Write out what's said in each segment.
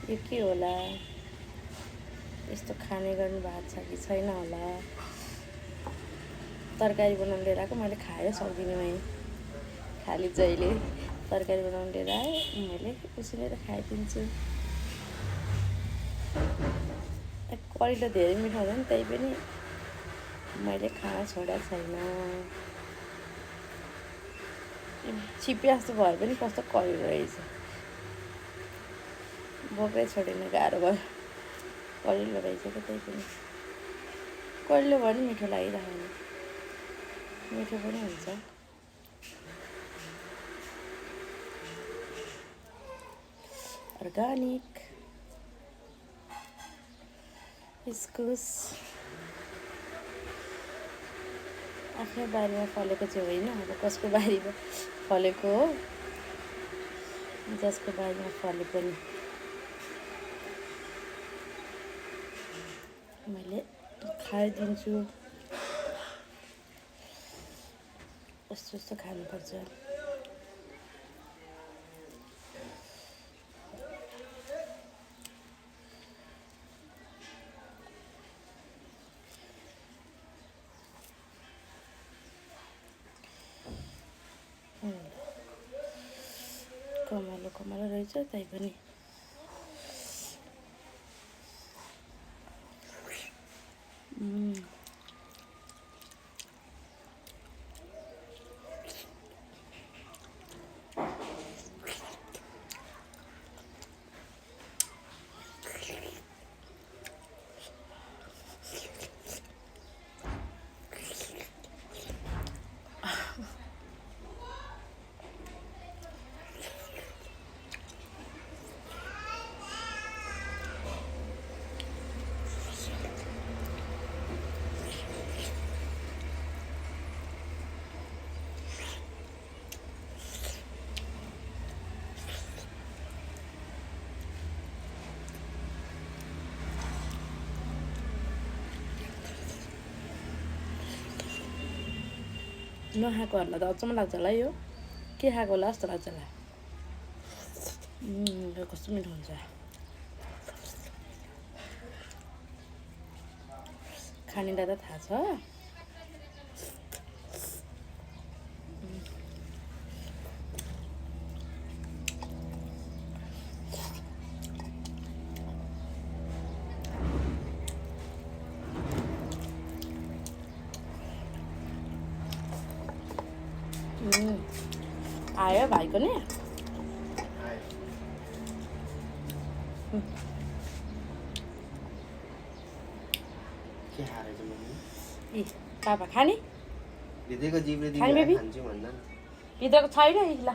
यो के होला? यस्तो खाने गर्नु भएको छ कि छैन होला? तरकारी बनाउनु लिएर आएको, मैले खाएर सक्दिनँ। खालि जहिले तरकारी बनाउनु लिएर आएँ, मैले उसिनेर खाइदिन्छु। करी त धेरै मिठो हुँदैन, त्यही पनि मैले खान छोडेको छैन। छिपे जस्तो भए पनि कस्तो करिलो रहेछ। बोक्रै छोडेन, गाह्रो भयो। करिलो रहेछ क्या, त्यही पनि करिलो भयो भने मिठो लागिरहेको, मिठो पनि हुन्छ। अर्ग्यानिक इस्कुस आफ्नै बारीमा फलेको चाहिँ होइन, अब कसको बारीमा फलेको हो, जसको बारीमा फले पनि मैले खाइदिन्छु। यस्तो यस्तो खानुपर्छ। कमालो कमालो रहेछ, त्यही पनि नखाएकोहरूलाई त अचम्म लाग्छ होला यो। के खाएको होला जस्तो लाग्छ होला। कस्तो मिठो हुन्छ। खानेलाई त थाहा छ। आयो भाइको नि पापा खाने खाने बेबी भित्रको छैन ल।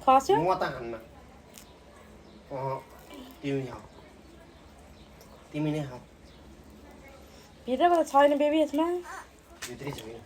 खस्यो म त खान्न। तिमी नै खाऊ। भित्रको त छैन बेबी, यसमा भित्रै छैन।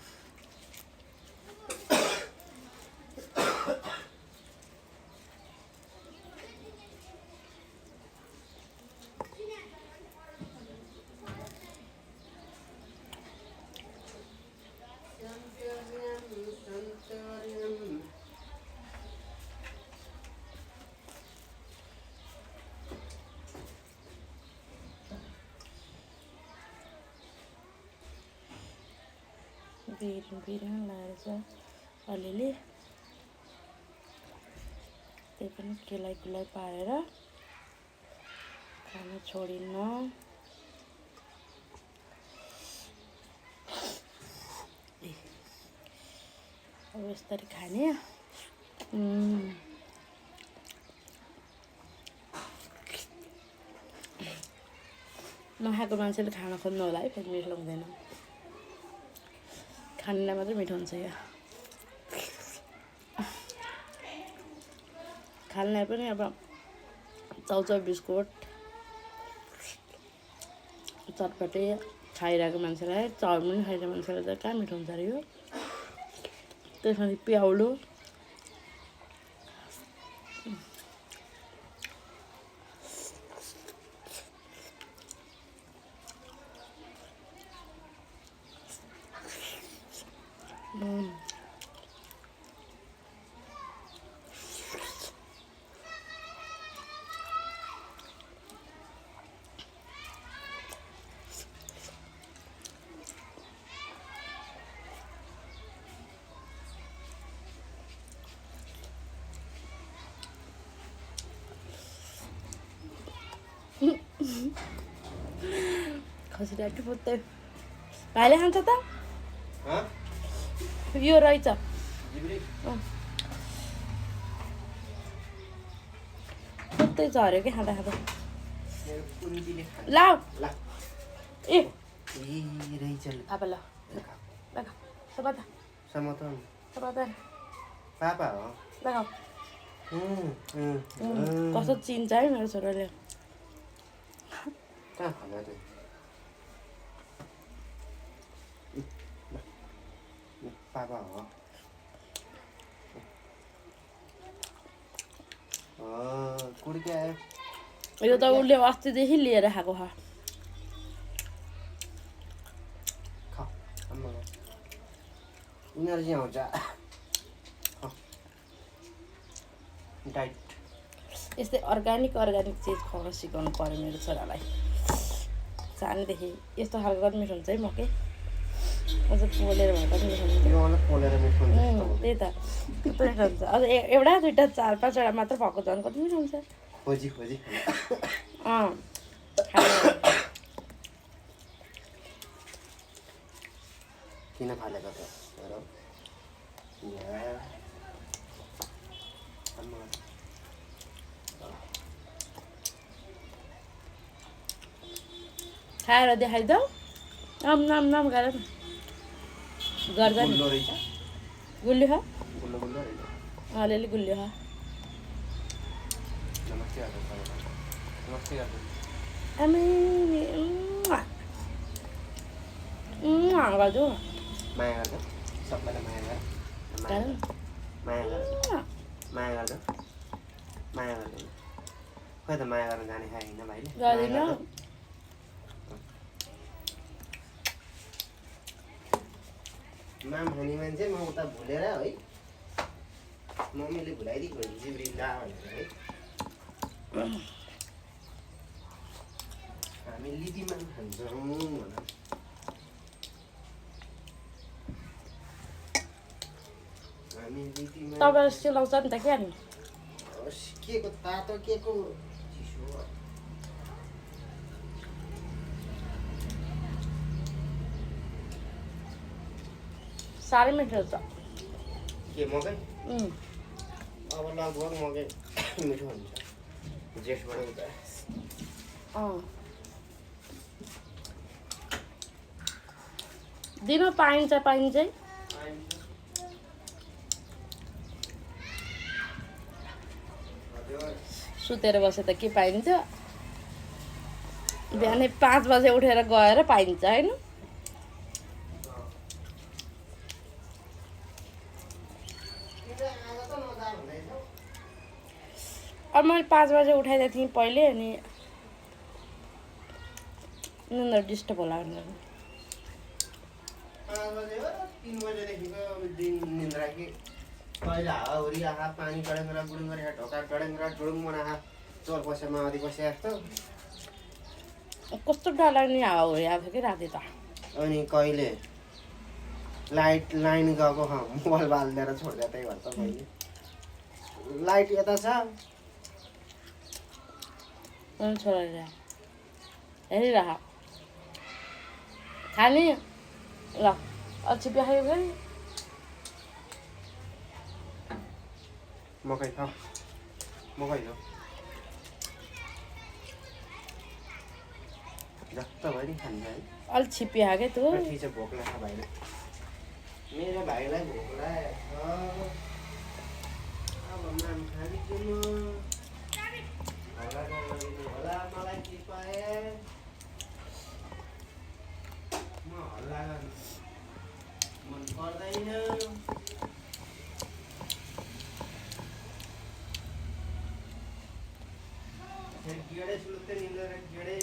बिरिङ लगाएर चाहिँ अलिअलि त्यही पनि केलाई कुलाई पारेर खान छोडिन्न। अब यसरी खाने। नखाएको मान्छेले खान खोज्नु होला है, फेरि मिठो हुँदैन। खानेलाई मात्रै मिठो हुन्छ यो। खानेलाई पनि अब चाउचाउ बिस्कुट चटपटे खाइरहेको मान्छेलाई, चाउमिन खाइरहेको मान्छेलाई त कहाँ मिठो हुन्छ अरे यो। त्यसमा प्याउलो खसी आँटी फुत्दै भाइले खान्छ त हाँ यो रहेछ जिब्री फुत्दै झऱ्यो कि खाँदा खाँदा मेरो कुन्जीले खा ला ला ए रहेछ पापा ल लगाऊ तपाईँ त समतन तपाईँ त पापा हो लगाऊ कस्तो चिन्छ है मेरो छोराले कहाँ खाना चाहिँ पापा हो कुर्के आयो यो त उसले अस्तिदेखि लिएर खाएको खा खाऊ आम्मा इनर्जी आउँछ डाइट यस्तै अर्ग्यानिक चिज खुवाउन सिकाउनु पऱ्यो मेरो छोरालाई सानैदेखि यस्तो खालको पनि मिठो हुन्छ है मकै अझ पोलेर भए पनि मिठो हुन्छ यो अलग पोलेर मिठो हुन्छ त्यही त कस्तो मिठो हुन्छ अझ एउटा दुइटा 4-5वटा मात्र भएको झन् कति मिठो हुन्छ खोजी खोजी किन फालेको त हेर खाएर देखाइदेऊ नाम नाम नाम गरेर गर्दा नि गुल्लो रहेछ गुलियो खा गुल्लो गुल्लो रहेछ अलिअलि गुलियो खा नमस्ते गर्नु नमस्ते गर्नु आमै गर्छु माया गर्छ सबैलाई माया गर माया गर माया गर्छ माया गर्दैन खोइ त माया गर्न जाने खाए होइन भाइले गर्दिन माम खाने मान्छे म उता भुलेर है मम्मीले भुलाइदिएको भने जिब्री ला भनेर है हामी लिदीमा खान्छौँ भन हामी लिदीमा तपाईँ सिलाउँछ नि त क्या नि के को तातो के को चिसो साह्रै मिठो हुन्छ के मकै अब लगभग मकै मिठो हुन्छ जेठबाट उता दिन पाइन्छ पाइन्छ सुतेर बसे त के पाइन्छ बिहानै 5 बजे उठेर गएर पाइन्छ होइन अब मैले 5 बजे उठाइदिएको थिएँ पहिले अनि निन्द्रा डिस्टर्ब होला भनेर 5 बजे हो 3 बजेदेखिको दिन निन्द्रा कि पहिला हावाहुरी आहा पानी टडेङ्ग्रा बुडुङ्गरा ढोका टडेङ्ग्रा डुडुङ मना चोर पसे माओवादी पसे जस्तो कस्तो डर लाग्ने हावाहुरी आएको थियो कि राति त अनि कहिले लाइन गएको मोबाइल बालिदिएर छोडिदियो त्यही भएर त मैले लाइट यता छ छोडेर हेरिरह खाने ल अझै बिहायो फेरि मकै खाऊ मकै हो जस्तो भयो नि खान्छ है अलि छिपिहा क्या तँ ठिक छ भोक लाग्छ भाइलाई मेरो भाइलाई भोक लागेको छ अब माम खाने कि होला गरिदिनु होला मलाई के पाए म हल्ला गर्नु मन पर्दैन गेडे सुलुत्ते निन्द्रा गेडे